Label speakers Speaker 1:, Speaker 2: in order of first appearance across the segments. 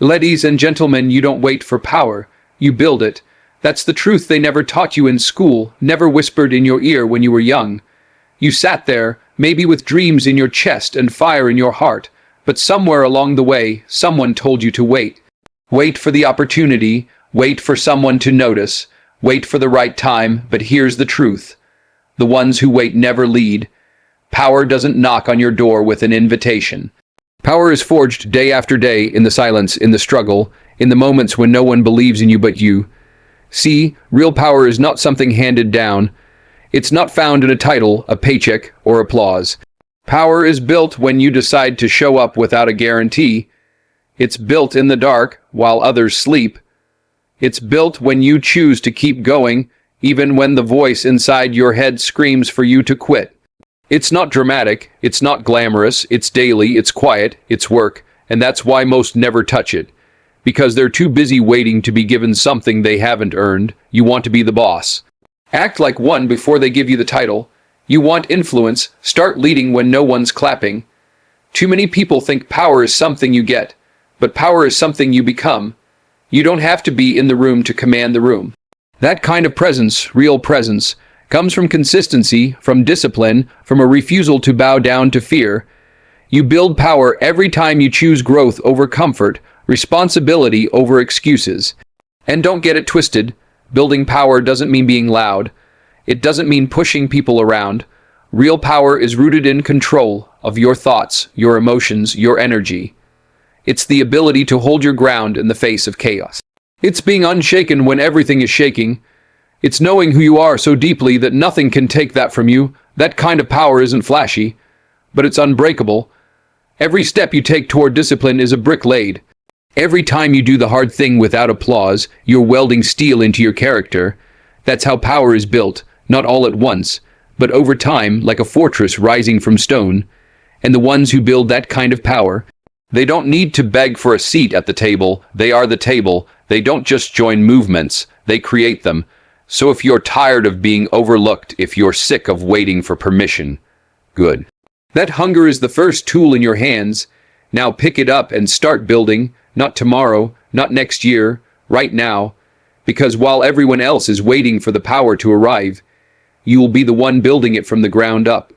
Speaker 1: Ladies and gentlemen, you don't wait for power, you build it. That's the truth they never taught you in school, never whispered in your ear when you were young. You sat there, maybe with dreams in your chest and fire in your heart, but somewhere along the way, someone told you to wait. Wait for the opportunity, wait for someone to notice, wait for the right time, but here's the truth. The ones who wait never lead. Power doesn't knock on your door with an invitation. Power is forged day after day in the silence, in the struggle, in the moments when no one believes in you but you. See, real power is not something handed down. It's not found in a title, a paycheck, or applause. Power is built when you decide to show up without a guarantee. It's built in the dark while others sleep. It's built when you choose to keep going, even when the voice inside your head screams for you to quit. It's not dramatic, it's not glamorous, it's daily, it's quiet, it's work, and that's why most never touch it. Because they're too busy waiting to be given something they haven't earned. You want to be the boss. Act like one before they give you the title. You want influence, start leading when no one's clapping. Too many people think power is something you get, but power is something you become. You don't have to be in the room to command the room. That kind of presence, real presence, comes from consistency, from discipline, from a refusal to bow down to fear. You build power every time you choose growth over comfort, responsibility over excuses. And don't get it twisted, building power doesn't mean being loud. It doesn't mean pushing people around. Real power is rooted in control of your thoughts, your emotions, your energy. It's the ability to hold your ground in the face of chaos. It's being unshaken when everything is shaking. It's knowing who you are so deeply that nothing can take that from you. That kind of power isn't flashy, but it's unbreakable. Every step you take toward discipline is a brick laid. Every time you do the hard thing without applause, you're welding steel into your character. That's how power is built, not all at once, but over time, like a fortress rising from stone. And the ones who build that kind of power, they don't need to beg for a seat at the table. They are the table. They don't just join movements, they create them. So if you're tired of being overlooked, if you're sick of waiting for permission, good. That hunger is the first tool in your hands. Now pick it up and start building, not tomorrow, not next year, right now. Because while everyone else is waiting for the power to arrive, you will be the one building it from the ground up.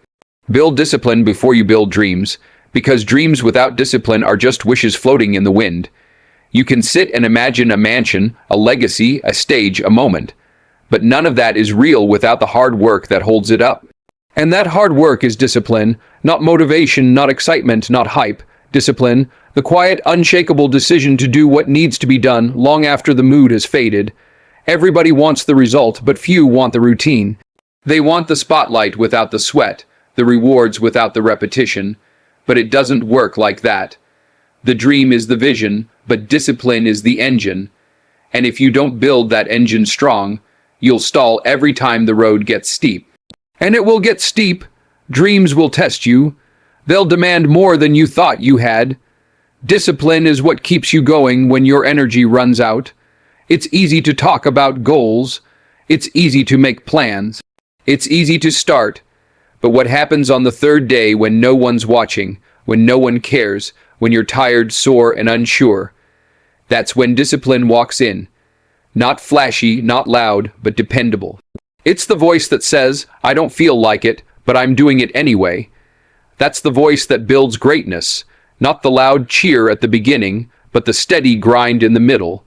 Speaker 1: Build discipline before you build dreams, because dreams without discipline are just wishes floating in the wind. You can sit and imagine a mansion, a legacy, a stage, a moment. But none of that is real without the hard work that holds it up. And that hard work is discipline, not motivation, not excitement, not hype. Discipline, the quiet, unshakable decision to do what needs to be done long after the mood has faded. Everybody wants the result, but few want the routine. They want the spotlight without the sweat, the rewards without the repetition. But it doesn't work like that. The dream is the vision, but discipline is the engine. And if you don't build that engine strong, you'll stall every time the road gets steep. And it will get steep. Dreams will test you. They'll demand more than you thought you had. Discipline is what keeps you going when your energy runs out. It's easy to talk about goals. It's easy to make plans. It's easy to start. But what happens on the third day when no one's watching, when no one cares, when you're tired, sore, and unsure? That's when discipline walks in. Not flashy, not loud, but dependable. It's the voice that says, I don't feel like it, but I'm doing it anyway. That's the voice that builds greatness, not the loud cheer at the beginning, but the steady grind in the middle.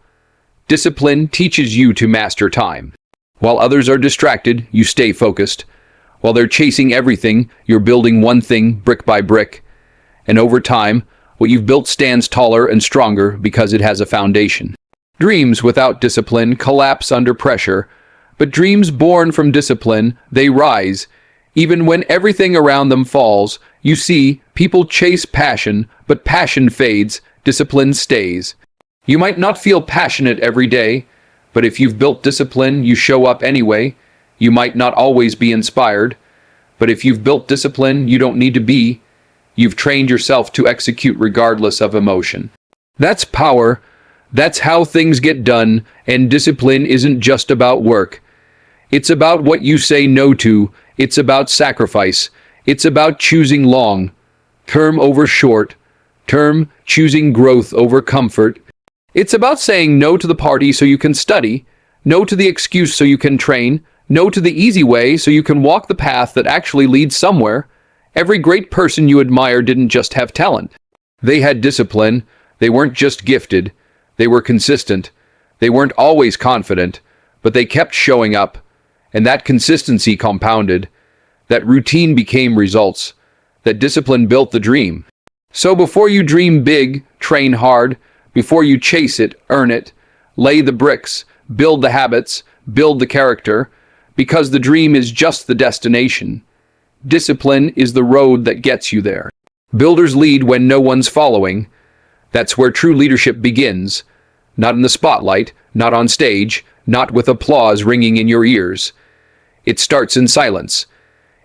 Speaker 1: Discipline teaches you to master time. While others are distracted, you stay focused. While they're chasing everything, you're building one thing brick by brick. And over time, what you've built stands taller and stronger because it has a foundation. Dreams without discipline collapse under pressure, but dreams born from discipline, they rise. Even when everything around them falls, you see, people chase passion, but passion fades, discipline stays. You might not feel passionate every day, but if you've built discipline, you show up anyway. You might not always be inspired, but if you've built discipline, you don't need to be. You've trained yourself to execute regardless of emotion. That's power. That's how things get done, and discipline isn't just about work. It's about what you say no to. It's about sacrifice. It's about choosing long term over short term, choosing growth over comfort. It's about saying no to the party so you can study, no to the excuse so you can train, no to the easy way so you can walk the path that actually leads somewhere. Every great person you admire didn't just have talent. They had discipline. They weren't just gifted. They were consistent. They weren't always confident, but they kept showing up. And that consistency compounded. That routine became results. That discipline built the dream. So before you dream big, train hard. Before you chase it, earn it. Lay the bricks. Build the habits. Build the character. Because the dream is just the destination. Discipline is the road that gets you there. Builders lead when no one's following. That's where true leadership begins. Not in the spotlight, not on stage, not with applause ringing in your ears. It starts in silence.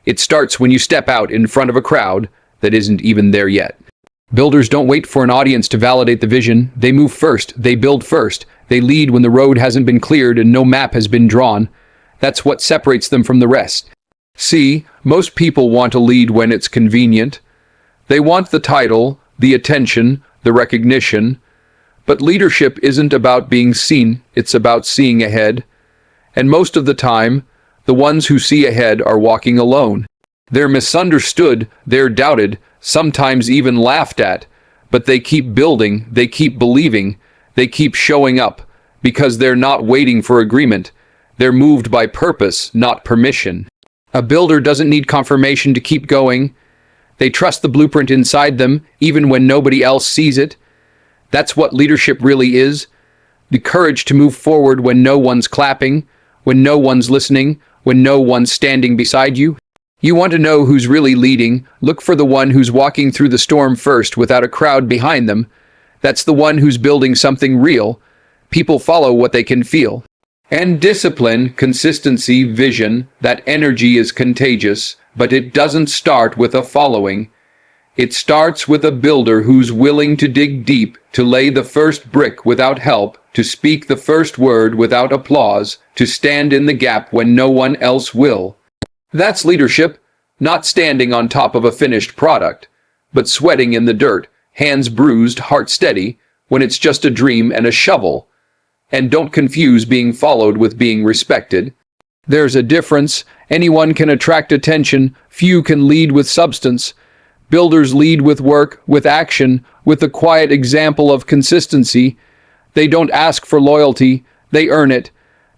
Speaker 1: It starts when you step out in front of a crowd that isn't even there yet. Builders don't wait for an audience to validate the vision. They move first. They build first. They lead when the road hasn't been cleared and no map has been drawn. That's what separates them from the rest. See, most people want to lead when it's convenient. They want the title, the attention, the recognition. But leadership isn't about being seen, it's about seeing ahead. And most of the time, the ones who see ahead are walking alone. They're misunderstood, they're doubted, sometimes even laughed at. But they keep building, they keep believing, they keep showing up. Because they're not waiting for agreement. They're moved by purpose, not permission. A builder doesn't need confirmation to keep going. They trust the blueprint inside them, even when nobody else sees it. That's what leadership really is. The courage to move forward when no one's clapping, when no one's listening, when no one's standing beside you. You want to know who's really leading? Look for the one who's walking through the storm first without a crowd behind them. That's the one who's building something real. People follow what they can feel. And discipline, consistency, vision, that energy is contagious, but it doesn't start with a following. It starts with a builder who's willing to dig deep, to lay the first brick without help, to speak the first word without applause, to stand in the gap when no one else will. That's leadership, not standing on top of a finished product, but sweating in the dirt, hands bruised, heart steady, when it's just a dream and a shovel. And don't confuse being followed with being respected. There's a difference. Anyone can attract attention. Few can lead with substance. Builders lead with work, with action, with the quiet example of consistency. They don't ask for loyalty. They earn it.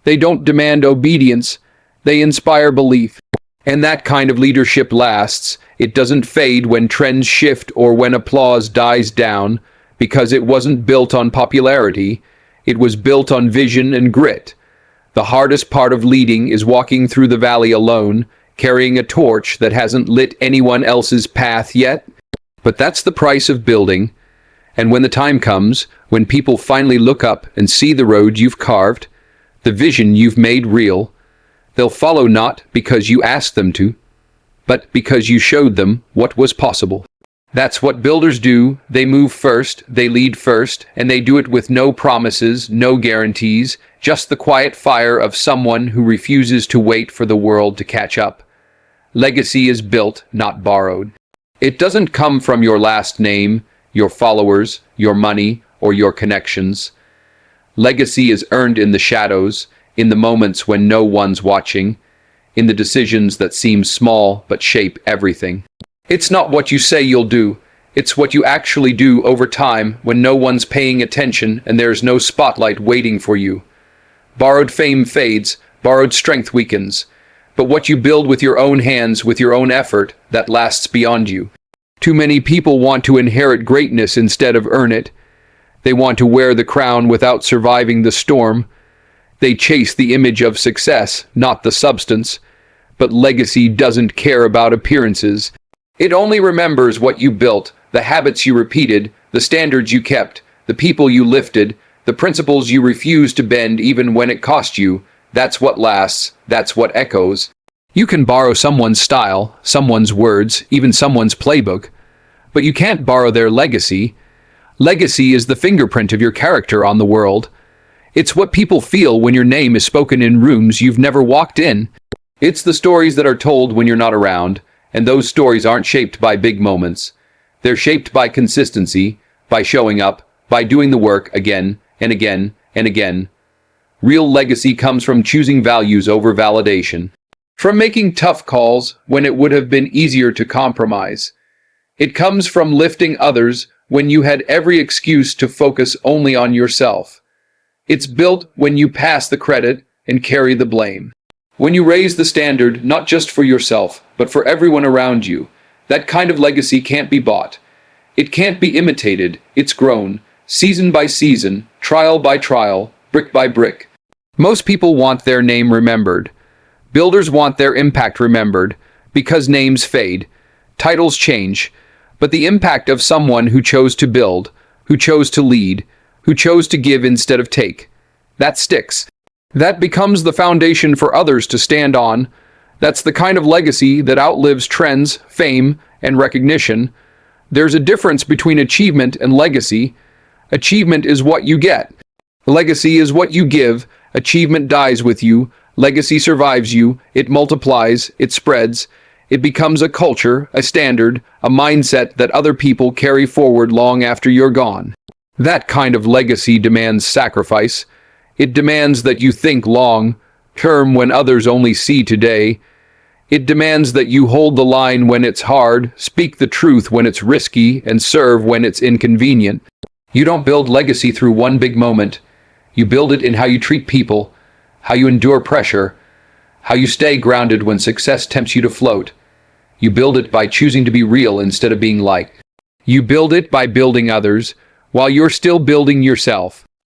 Speaker 1: They don't demand obedience. They inspire belief. And that kind of leadership lasts. It doesn't fade when trends shift or when applause dies down, because it wasn't built on popularity. It was built on vision and grit. The hardest part of leading is walking through the valley alone, carrying a torch that hasn't lit anyone else's path yet. But that's the price of building. And when the time comes, when people finally look up and see the road you've carved, the vision you've made real, they'll follow not because you asked them to, but because you showed them what was possible. That's what builders do. They move first, they lead first, and they do it with no promises, no guarantees, just the quiet fire of someone who refuses to wait for the world to catch up. Legacy is built, not borrowed. It doesn't come from your last name, your followers, your money, or your connections. Legacy is earned in the shadows, in the moments when no one's watching, in the decisions that seem small but shape everything. It's not what you say you'll do. It's what you actually do over time when no one's paying attention and there's no spotlight waiting for you. Borrowed fame fades, borrowed strength weakens. But what you build with your own hands, with your own effort, that lasts beyond you. Too many people want to inherit greatness instead of earn it. They want to wear the crown without surviving the storm. They chase the image of success, not the substance. But legacy doesn't care about appearances. It only remembers what you built, the habits you repeated, the standards you kept, the people you lifted, the principles you refused to bend even when it cost you. That's what lasts, that's what echoes. You can borrow someone's style, someone's words, even someone's playbook, but you can't borrow their legacy. Legacy is the fingerprint of your character on the world. It's what people feel when your name is spoken in rooms you've never walked in. It's the stories that are told when you're not around. And those stories aren't shaped by big moments. They're shaped by consistency, by showing up, by doing the work again and again and again. Real legacy comes from choosing values over validation, from making tough calls when it would have been easier to compromise. It comes from lifting others when you had every excuse to focus only on yourself. It's built when you pass the credit and carry the blame. When you raise the standard not just for yourself, but for everyone around you. That kind of legacy can't be bought. It can't be imitated. It's grown, season by season, trial by trial, brick by brick. Most people want their name remembered. Builders want their impact remembered, because names fade, titles change, but the impact of someone who chose to build, who chose to lead, who chose to give instead of take, that sticks. That becomes the foundation for others to stand on. That's the kind of legacy that outlives trends, fame, and recognition. There's a difference between achievement and legacy. Achievement is what you get. Legacy is what you give. Achievement dies with you. Legacy survives you. It multiplies. It spreads. It becomes a culture, a standard, a mindset that other people carry forward long after you're gone. That kind of legacy demands sacrifice. It demands that you think long term when others only see today. It demands that you hold the line when it's hard, speak the truth when it's risky, and serve when it's inconvenient. You don't build legacy through one big moment. You build it in how you treat people, how you endure pressure, how you stay grounded when success tempts you to float. You build it by choosing to be real instead of being liked. You build it by building others while you're still building yourself.